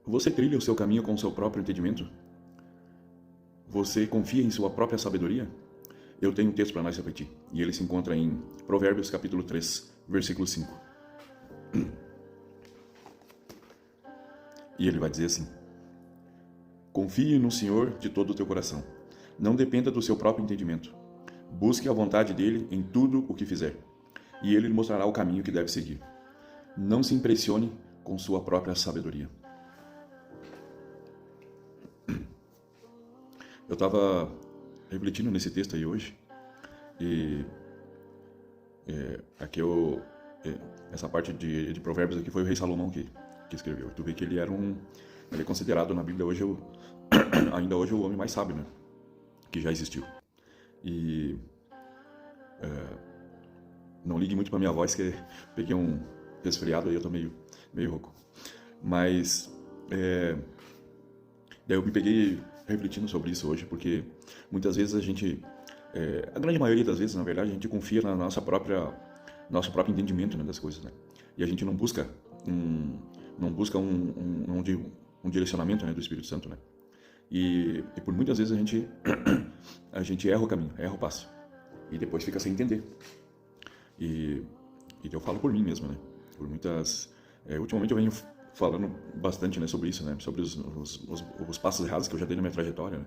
Você trilha o seu caminho com o seu próprio entendimento? Você confia em sua própria sabedoria? Eu tenho um texto para nós refletir, e ele se encontra em Provérbios capítulo 3, versículo 5. E ele vai dizer assim: confie no Senhor de todo o teu coração. Não dependa do seu próprio entendimento. Busque a vontade dele em tudo o que fizer, e ele lhe mostrará o caminho que deve seguir. Não se impressione com sua própria sabedoria. Eu estava refletindo nesse texto aí hoje, e essa parte de Provérbios aqui foi o rei Salomão que escreveu. Tu vê que ele é considerado na Bíblia hoje, ainda hoje, o homem mais sábio, né, que já existiu. E não ligue muito para minha voz, que peguei um resfriado aí, eu tô meio rouco. Mas daí eu me peguei refletindo sobre isso hoje, porque muitas vezes a grande maioria das vezes, na verdade, a gente confia na nosso próprio entendimento, né, das coisas, né? E a gente não busca um direcionamento, né, do Espírito Santo, né? E por muitas vezes a gente erra o caminho, erra o passo, e depois fica sem entender. E eu falo por mim mesmo, né? Por muitas... ultimamente eu venho falando bastante, né, sobre isso, né? Sobre os passos errados que eu já dei na minha trajetória, né?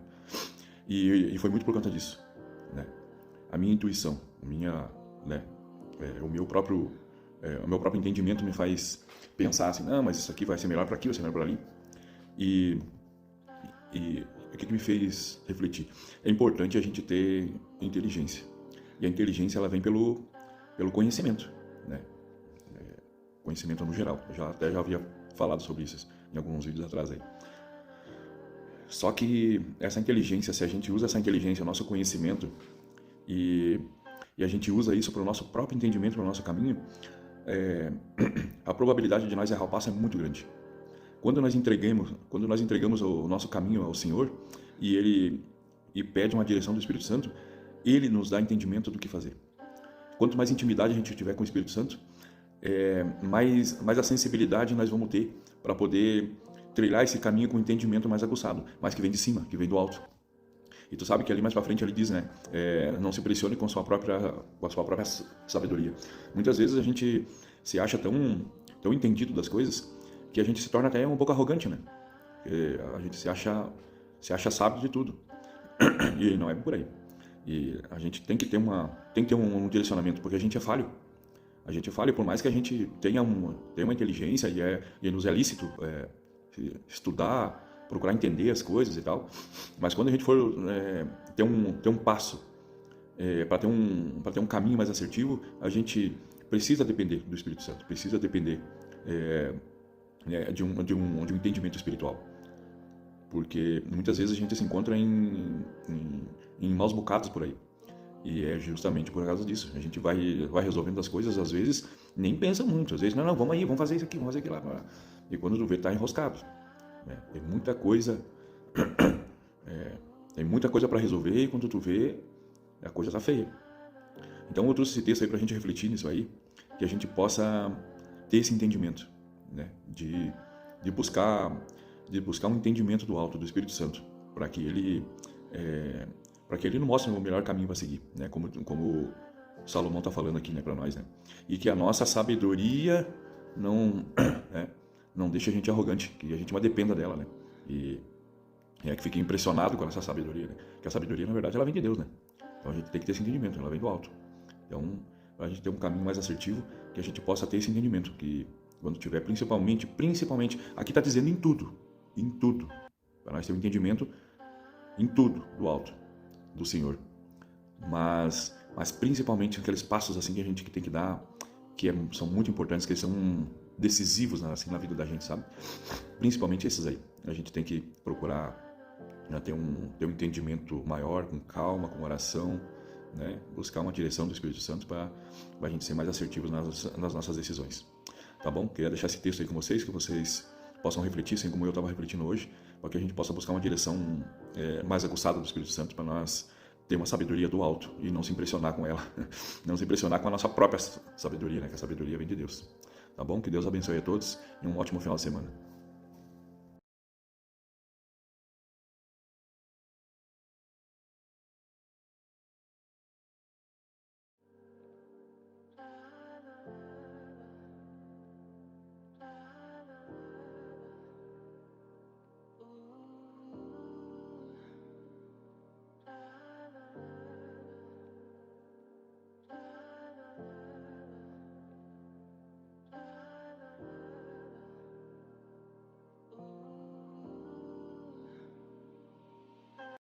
E foi muito por conta disso, né? A minha intuição, o meu próprio entendimento me faz pensar assim: não, mas isso aqui vai ser melhor para aqui, vai ser melhor para ali. E o que me fez refletir? É importante a gente ter inteligência. E a inteligência, ela vem pelo conhecimento, né? Conhecimento no geral. Eu até já havia falado sobre isso em alguns vídeos atrás aí. Só que essa inteligência, se a gente usa essa inteligência, o nosso conhecimento, e a gente usa isso para o nosso próprio entendimento, para o nosso caminho, a probabilidade de nós errar o passo é muito grande. Quando nós entregamos o nosso caminho ao Senhor, e pede uma direção do Espírito Santo, Ele nos dá entendimento do que fazer. Quanto mais intimidade a gente tiver com o Espírito Santo, mais a sensibilidade nós vamos ter para poder trilhar esse caminho com um entendimento mais aguçado, mas que vem de cima, que vem do alto. E tu sabe que ali mais para frente ele diz, né? Não se pressione com a sua própria sabedoria. Muitas vezes a gente se acha tão entendido das coisas que a gente se torna até um pouco arrogante, né? A gente se acha sábio de tudo. E não é por aí. E a gente tem que ter um direcionamento, porque a gente é falho. A gente é falho, por mais que a gente tenha uma inteligência e nos é lícito estudar, procurar entender as coisas e tal. Mas quando a gente for ter um passo para ter um caminho mais assertivo, a gente precisa depender do Espírito Santo, precisa depender de um entendimento espiritual. Porque muitas vezes a gente se encontra em maus bocados por aí. E é justamente por causa disso. A gente vai resolvendo as coisas, às vezes, nem pensa muito. Às vezes, não, vamos aí, vamos fazer isso aqui, vamos fazer aquilo lá. E quando tu vê, tá enroscado. Tem muita coisa para resolver, e quando tu vê, a coisa tá feia. Então eu trouxe esse texto aí pra gente refletir nisso aí, que a gente possa ter esse entendimento, né? De buscar um entendimento do alto, do Espírito Santo, para que ele nos mostre o melhor caminho para seguir, né? Como Salomão está falando aqui, né, para nós, né? E que a nossa sabedoria não deixe a gente arrogante, que a gente não dependa dela, né? E que fique impressionado com essa sabedoria, né? Que a sabedoria, na verdade, ela vem de Deus, né? Então a gente tem que ter esse entendimento, ela vem do alto. Então, para a gente ter um caminho mais assertivo, que a gente possa ter esse entendimento, que quando tiver, principalmente, aqui está dizendo em tudo, para nós ter um entendimento em tudo do alto, do Senhor. Mas principalmente aqueles passos assim que a gente tem que dar, que são muito importantes, que são decisivos assim, na vida da gente, sabe? Principalmente esses aí. A gente tem que procurar ter um entendimento maior, com calma, com oração, né? Buscar uma direção do Espírito Santo para a gente ser mais assertivos nas nossas decisões. Tá bom? Queria deixar esse texto aí com vocês, que vocês possam refletir, assim como eu estava refletindo hoje, para que a gente possa buscar uma direção mais aguçada do Espírito Santo, para nós ter uma sabedoria do alto e não se impressionar com ela, não se impressionar com a nossa própria sabedoria, né? Que a sabedoria vem de Deus. Tá bom? Que Deus abençoe a todos e um ótimo final de semana.